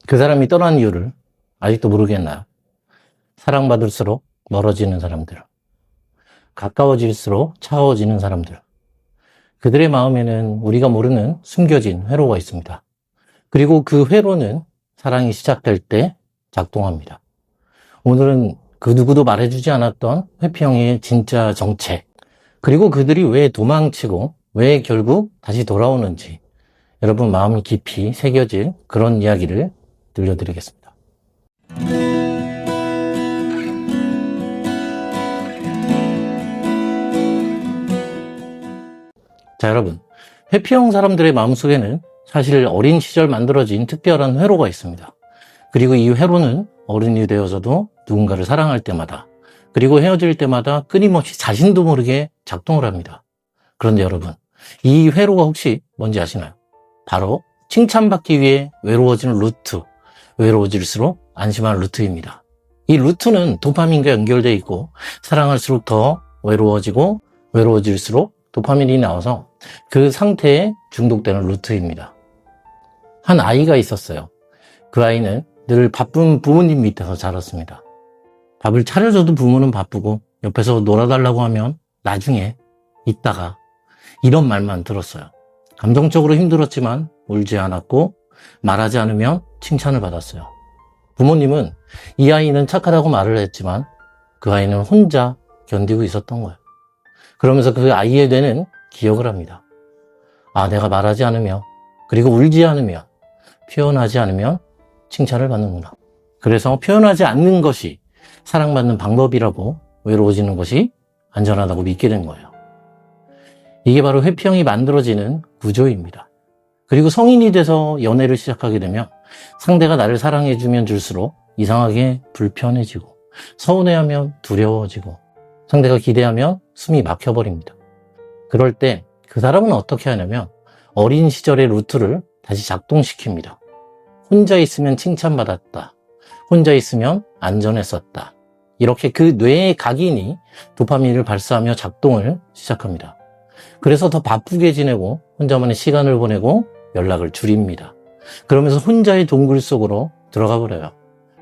그 사람이 떠난 이유를 아직도 모르겠나요? 사랑받을수록 멀어지는 사람들, 가까워질수록 차가워지는 사람들, 그들의 마음에는 우리가 모르는 숨겨진 회로가 있습니다. 그리고 그 회로는 사랑이 시작될 때 작동합니다. 오늘은 그 누구도 말해주지 않았던 회피형의 진짜 정체, 그리고 그들이 왜 도망치고 왜 결국 다시 돌아오는지 여러분 마음이 깊이 새겨질 그런 이야기를 들려드리겠습니다. 자, 여러분, 회피형 사람들의 마음속에는 사실 어린 시절 만들어진 특별한 회로가 있습니다. 그리고 이 회로는 어른이 되어서도 누군가를 사랑할 때마다, 그리고 헤어질 때마다 끊임없이 자신도 모르게 작동을 합니다. 그런데 여러분, 이 회로가 혹시 뭔지 아시나요? 바로 칭찬받기 위해 외로워지는 루트, 외로워질수록 안심하는 루트입니다. 이 루트는 도파민과 연결되어 있고 사랑할수록 더 외로워지고 외로워질수록 도파민이 나와서 그 상태에 중독되는 루트입니다. 한 아이가 있었어요. 그 아이는 늘 바쁜 부모님 밑에서 자랐습니다. 밥을 차려줘도 부모는 바쁘고 옆에서 놀아달라고 하면 나중에 이따가 이런 말만 들었어요. 감정적으로 힘들었지만 울지 않았고 말하지 않으면 칭찬을 받았어요. 부모님은 이 아이는 착하다고 말을 했지만 그 아이는 혼자 견디고 있었던 거예요. 그러면서 그 아이의 뇌는 기억을 합니다. 아, 내가 말하지 않으면, 그리고 울지 않으면, 표현하지 않으면 칭찬을 받는구나. 그래서 표현하지 않는 것이 사랑받는 방법이라고 외로워지는 것이 안전하다고 믿게 된 거예요. 이게 바로 회피형이 만들어지는 구조입니다. 그리고 성인이 돼서 연애를 시작하게 되면 상대가 나를 사랑해주면 줄수록 이상하게 불편해지고 서운해하면 두려워지고 상대가 기대하면 숨이 막혀버립니다. 그럴 때 그 사람은 어떻게 하냐면 어린 시절의 루트를 다시 작동시킵니다. 혼자 있으면 칭찬받았다. 혼자 있으면 안전했었다. 이렇게 그 뇌의 각인이 도파민을 발사하며 작동을 시작합니다. 그래서 더 바쁘게 지내고 혼자만의 시간을 보내고 연락을 줄입니다. 그러면서 혼자의 동굴 속으로 들어가 버려요.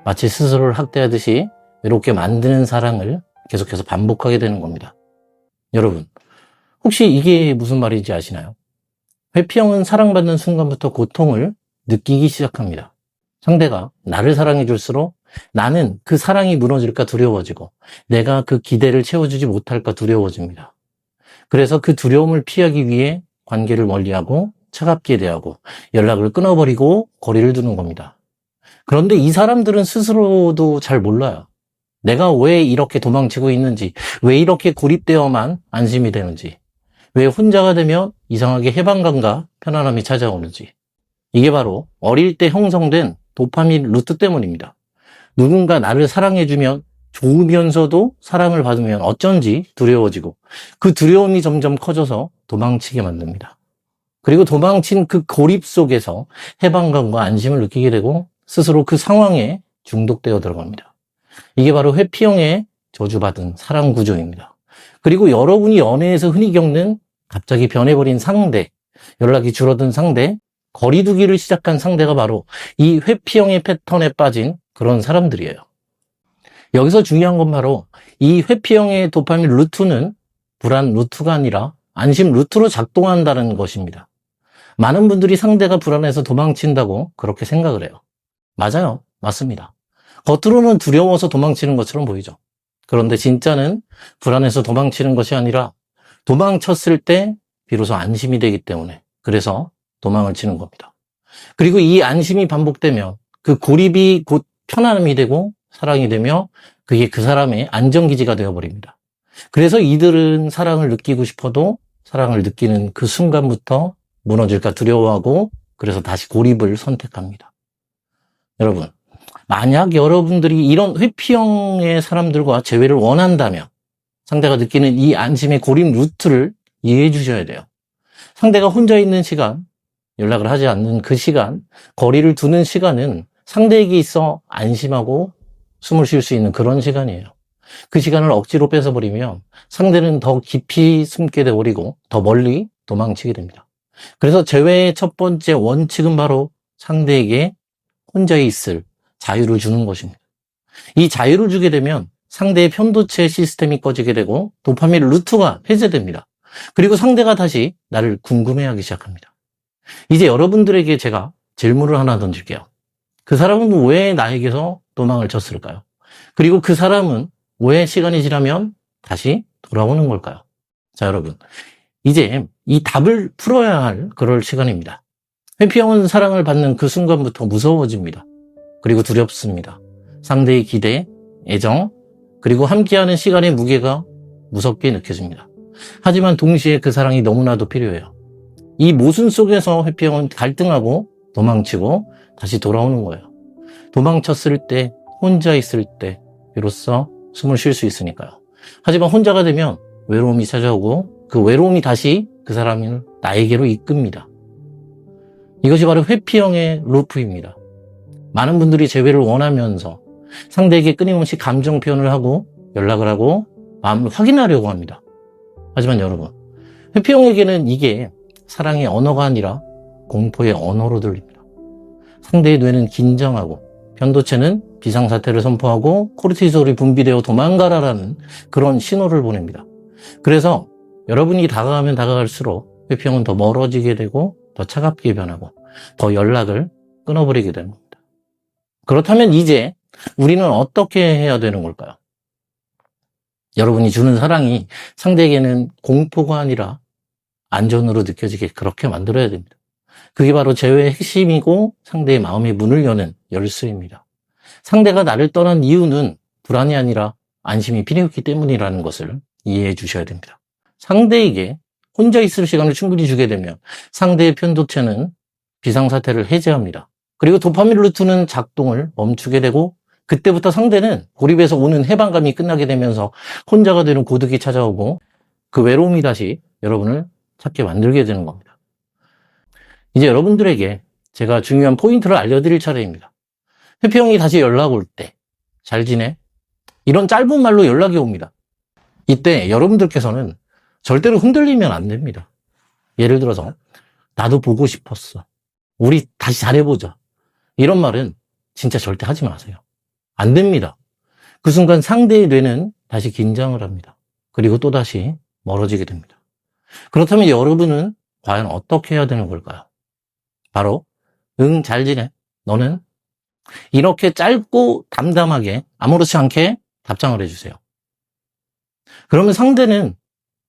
마치 스스로를 학대하듯이 외롭게 만드는 사랑을 계속해서 반복하게 되는 겁니다. 여러분, 혹시 이게 무슨 말인지 아시나요? 회피형은 사랑받는 순간부터 고통을 느끼기 시작합니다. 상대가 나를 사랑해 줄수록 나는 그 사랑이 무너질까 두려워지고 내가 그 기대를 채워주지 못할까 두려워집니다. 그래서 그 두려움을 피하기 위해 관계를 멀리하고 차갑게 대하고 연락을 끊어버리고 거리를 두는 겁니다. 그런데 이 사람들은 스스로도 잘 몰라요. 내가 왜 이렇게 도망치고 있는지, 왜 이렇게 고립되어만 안심이 되는지, 왜 혼자가 되면 이상하게 해방감과 편안함이 찾아오는지. 이게 바로 어릴 때 형성된 도파민 루트 때문입니다. 누군가 나를 사랑해주면 좋으면서도 사랑을 받으면 어쩐지 두려워지고 그 두려움이 점점 커져서 도망치게 만듭니다. 그리고 도망친 그 고립 속에서 해방감과 안심을 느끼게 되고 스스로 그 상황에 중독되어 들어갑니다. 이게 바로 회피형의 저주받은 사랑 구조입니다. 그리고 여러분이 연애에서 흔히 겪는 갑자기 변해버린 상대, 연락이 줄어든 상대, 거리두기를 시작한 상대가 바로 이 회피형의 패턴에 빠진 그런 사람들이에요. 여기서 중요한 건 바로 이 회피형의 도파민 루트는 불안 루트가 아니라 안심 루트로 작동한다는 것입니다. 많은 분들이 상대가 불안해서 도망친다고 그렇게 생각을 해요. 맞아요. 맞습니다. 겉으로는 두려워서 도망치는 것처럼 보이죠. 그런데 진짜는 불안해서 도망치는 것이 아니라 도망쳤을 때 비로소 안심이 되기 때문에 그래서 도망을 치는 겁니다. 그리고 이 안심이 반복되면 그 고립이 곧 편안함이 되고 사랑이 되며 그게 그 사람의 안정기지가 되어버립니다. 그래서 이들은 사랑을 느끼고 싶어도 사랑을 느끼는 그 순간부터 무너질까 두려워하고 그래서 다시 고립을 선택합니다. 여러분, 만약 여러분들이 이런 회피형의 사람들과 재회를 원한다면 상대가 느끼는 이 안심의 고립 루트를 이해해 주셔야 돼요. 상대가 혼자 있는 시간, 연락을 하지 않는 그 시간, 거리를 두는 시간은 상대에게 있어 안심하고 숨을 쉴 수 있는 그런 시간이에요. 그 시간을 억지로 뺏어버리면 상대는 더 깊이 숨게 되어버리고 더 멀리 도망치게 됩니다. 그래서 재회의 첫 번째 원칙은 바로 상대에게 혼자 있을 자유를 주는 것입니다. 이 자유를 주게 되면 상대의 편도체 시스템이 꺼지게 되고 도파민 루트가 해제됩니다. 그리고 상대가 다시 나를 궁금해하기 시작합니다. 이제 여러분들에게 제가 질문을 하나 던질게요. 그 사람은 왜 나에게서 도망을 쳤을까요? 그리고 그 사람은 왜 시간이 지나면 다시 돌아오는 걸까요? 자, 여러분. 이제 이 답을 풀어야 할 그럴 시간입니다. 회피형은 사랑을 받는 그 순간부터 무서워집니다. 그리고 두렵습니다. 상대의 기대, 애정, 그리고 함께하는 시간의 무게가 무섭게 느껴집니다. 하지만 동시에 그 사랑이 너무나도 필요해요. 이 모순 속에서 회피형은 갈등하고 도망치고 다시 돌아오는 거예요. 도망쳤을 때, 혼자 있을 때 비로소 숨을 쉴 수 있으니까요. 하지만 혼자가 되면 외로움이 찾아오고 그 외로움이 다시 그 사람을 나에게로 이끕니다. 이것이 바로 회피형의 루프입니다. 많은 분들이 재회를 원하면서 상대에게 끊임없이 감정 표현을 하고 연락을 하고 마음을 확인하려고 합니다. 하지만 여러분, 회피형에게는 이게 사랑의 언어가 아니라 공포의 언어로 들립니다. 상대의 뇌는 긴장하고 편도체는 비상사태를 선포하고 코르티솔이 분비되어 도망가라라는 그런 신호를 보냅니다. 그래서 여러분이 다가가면 다가갈수록 회피형은 더 멀어지게 되고 더 차갑게 변하고 더 연락을 끊어버리게 되는 겁니다. 그렇다면 이제 우리는 어떻게 해야 되는 걸까요? 여러분이 주는 사랑이 상대에게는 공포가 아니라 안전으로 느껴지게 그렇게 만들어야 됩니다. 그게 바로 재회의 핵심이고 상대의 마음의 문을 여는 열쇠입니다. 상대가 나를 떠난 이유는 불안이 아니라 안심이 필요했기 때문이라는 것을 이해해 주셔야 됩니다. 상대에게 혼자 있을 시간을 충분히 주게 되면 상대의 편도체는 비상사태를 해제합니다. 그리고 도파민 루트는 작동을 멈추게 되고 그때부터 상대는 고립에서 오는 해방감이 끝나게 되면서 혼자가 되는 고독이 찾아오고 그 외로움이 다시 여러분을 찾게 만들게 되는 겁니다. 이제 여러분들에게 제가 중요한 포인트를 알려드릴 차례입니다. 회피형이 다시 연락 올 때 잘 지내? 이런 짧은 말로 연락이 옵니다. 이때 여러분들께서는 절대로 흔들리면 안 됩니다. 예를 들어서 나도 보고 싶었어. 우리 다시 잘해보자. 이런 말은 진짜 절대 하지 마세요. 안 됩니다. 그 순간 상대의 뇌는 다시 긴장을 합니다. 그리고 또다시 멀어지게 됩니다. 그렇다면 여러분은 과연 어떻게 해야 되는 걸까요? 바로 응, 잘 지내. 너는? 이렇게 짧고 담담하게 아무렇지 않게 답장을 해주세요. 그러면 상대는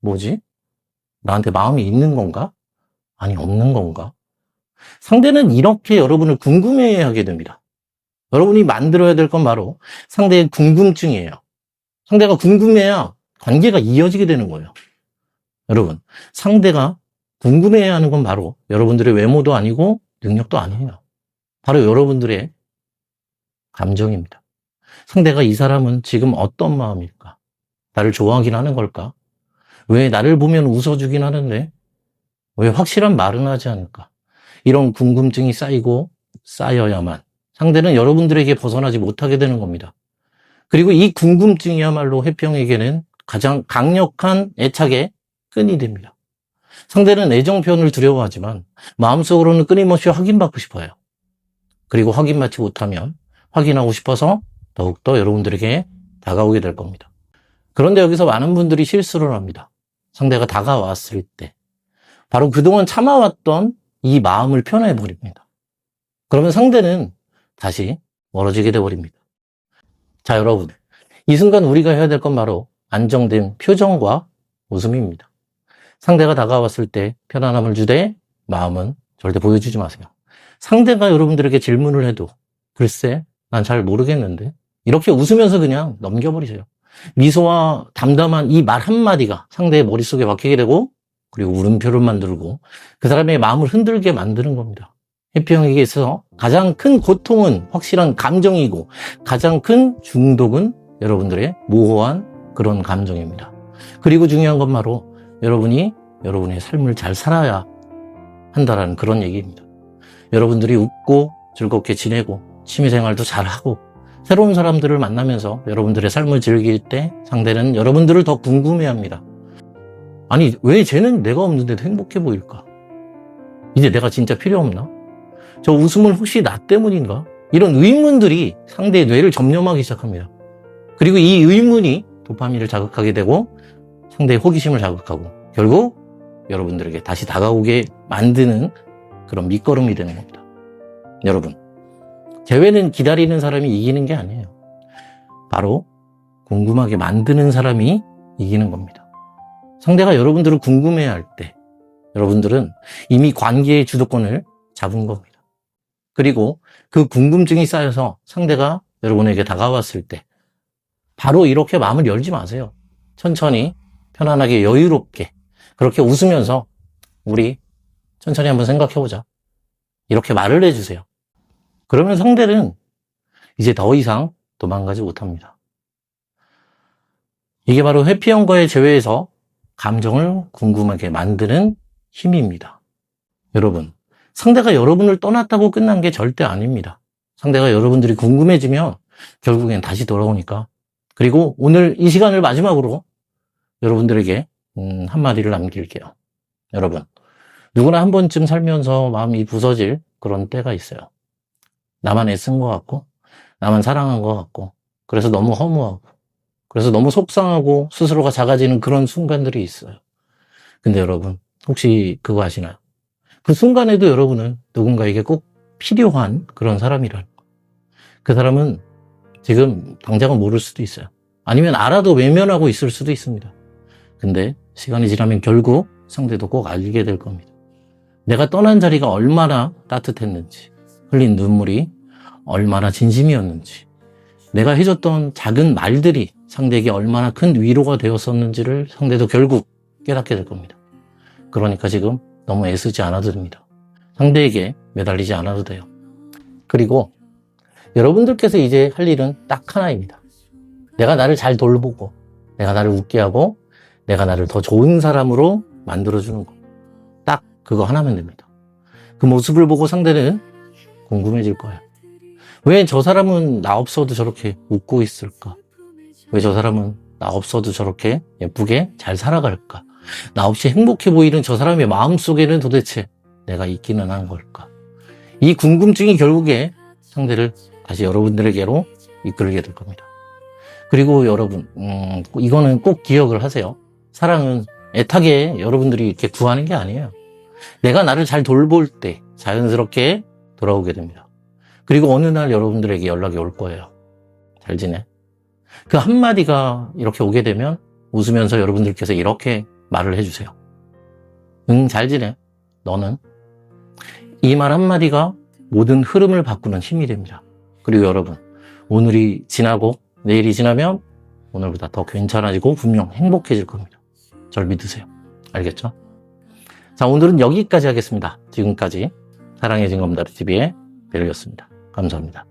뭐지? 나한테 마음이 있는 건가? 아니, 없는 건가? 상대는 이렇게 여러분을 궁금해하게 하게 됩니다. 여러분이 만들어야 될 건 바로 상대의 궁금증이에요. 상대가 궁금해야 관계가 이어지게 되는 거예요. 여러분, 상대가 궁금해야 하는 건 바로 여러분들의 외모도 아니고 능력도 아니에요. 바로 여러분들의 감정입니다. 상대가 이 사람은 지금 어떤 마음일까? 나를 좋아하긴 하는 걸까? 왜 나를 보면 웃어주긴 하는데 왜 확실한 말은 하지 않을까? 이런 궁금증이 쌓이고 쌓여야만 상대는 여러분들에게 벗어나지 못하게 되는 겁니다. 그리고 이 궁금증이야말로 회피형에게는 가장 강력한 애착의 끈이 됩니다. 상대는 애정 표현을 두려워하지만 마음속으로는 끊임없이 확인받고 싶어요. 그리고 확인받지 못하면 확인하고 싶어서 더욱더 여러분들에게 다가오게 될 겁니다. 그런데 여기서 많은 분들이 실수를 합니다. 상대가 다가왔을 때 바로 그동안 참아왔던 이 마음을 표현해버립니다. 그러면 상대는 다시 멀어지게 돼버립니다. 자, 여러분, 이 순간 우리가 해야 될 건 바로 안정된 표정과 웃음입니다. 상대가 다가왔을 때 편안함을 주되 마음은 절대 보여주지 마세요. 상대가 여러분들에게 질문을 해도 글쎄, 난 잘 모르겠는데 이렇게 웃으면서 그냥 넘겨버리세요. 미소와 담담한 이 말 한마디가 상대의 머릿속에 박히게 되고 그리고 물음표를 만들고 그 사람의 마음을 흔들게 만드는 겁니다. 회피형에게 있어서 가장 큰 고통은 확실한 감정이고 가장 큰 중독은 여러분들의 모호한 그런 감정입니다. 그리고 중요한 건 바로 여러분이 여러분의 삶을 잘 살아야 한다는 그런 얘기입니다. 여러분들이 웃고 즐겁게 지내고 취미생활도 잘하고 새로운 사람들을 만나면서 여러분들의 삶을 즐길 때 상대는 여러분들을 더 궁금해합니다. 아니, 왜 쟤는 내가 없는데도 행복해 보일까? 이제 내가 진짜 필요 없나? 저 웃음은 혹시 나 때문인가? 이런 의문들이 상대의 뇌를 점령하기 시작합니다. 그리고 이 의문이 도파민을 자극하게 되고 상대의 호기심을 자극하고 결국 여러분들에게 다시 다가오게 만드는 그런 밑거름이 되는 겁니다. 여러분, 재회는 기다리는 사람이 이기는 게 아니에요. 바로 궁금하게 만드는 사람이 이기는 겁니다. 상대가 여러분들을 궁금해할 때 여러분들은 이미 관계의 주도권을 잡은 겁니다. 그리고 그 궁금증이 쌓여서 상대가 여러분에게 다가왔을 때 바로 이렇게 마음을 열지 마세요. 천천히 편안하게 여유롭게 그렇게 웃으면서 우리 천천히 한번 생각해보자. 이렇게 말을 해주세요. 그러면 상대는 이제 더 이상 도망가지 못합니다. 이게 바로 회피형과의 재회에서 감정을 궁금하게 만드는 힘입니다. 여러분, 상대가 여러분을 떠났다고 끝난 게 절대 아닙니다. 상대가 여러분들이 궁금해지면 결국엔 다시 돌아오니까. 그리고 오늘 이 시간을 마지막으로 여러분들에게 한마디를 남길게요. 여러분, 누구나 한 번쯤 살면서 마음이 부서질 그런 때가 있어요. 나만 애쓴 것 같고 나만 사랑한 것 같고 그래서 너무 허무하고 그래서 너무 속상하고 스스로가 작아지는 그런 순간들이 있어요. 근데 여러분, 혹시 그거 아시나요? 그 순간에도 여러분은 누군가에게 꼭 필요한 그런 사람이라는 거. 그 사람은 지금 당장은 모를 수도 있어요. 아니면 알아도 외면하고 있을 수도 있습니다. 근데 시간이 지나면 결국 상대도 꼭 알게 될 겁니다. 내가 떠난 자리가 얼마나 따뜻했는지, 흘린 눈물이 얼마나 진심이었는지, 내가 해줬던 작은 말들이 상대에게 얼마나 큰 위로가 되었었는지를 상대도 결국 깨닫게 될 겁니다. 그러니까 지금 너무 애쓰지 않아도 됩니다. 상대에게 매달리지 않아도 돼요. 그리고 여러분들께서 이제 할 일은 딱 하나입니다. 내가 나를 잘 돌보고 내가 나를 웃게 하고 내가 나를 더 좋은 사람으로 만들어주는 거. 딱 그거 하나면 됩니다. 그 모습을 보고 상대는 궁금해질 거예요. 왜 저 사람은 나 없어도 저렇게 웃고 있을까? 왜 저 사람은 나 없어도 저렇게 예쁘게 잘 살아갈까? 나 없이 행복해 보이는 저 사람의 마음속에는 도대체 내가 있기는 한 걸까? 이 궁금증이 결국에 상대를 다시 여러분들에게로 이끌게 될 겁니다. 그리고 여러분, 이거는 꼭 기억을 하세요. 사랑은 애타게 여러분들이 이렇게 구하는 게 아니에요. 내가 나를 잘 돌볼 때 자연스럽게 돌아오게 됩니다. 그리고 어느 날 여러분들에게 연락이 올 거예요. 잘 지내? 그 한마디가 이렇게 오게 되면 웃으면서 여러분들께서 이렇게 말을 해주세요. 응, 잘 지내. 너는? 이 말 한마디가 모든 흐름을 바꾸는 힘이 됩니다. 그리고 여러분, 오늘이 지나고 내일이 지나면 오늘보다 더 괜찮아지고 분명 행복해질 겁니다. 절 믿으세요. 알겠죠? 자, 오늘은 여기까지 하겠습니다. 지금까지 사랑의 징검다리TV의 벨이었습니다. 감사합니다.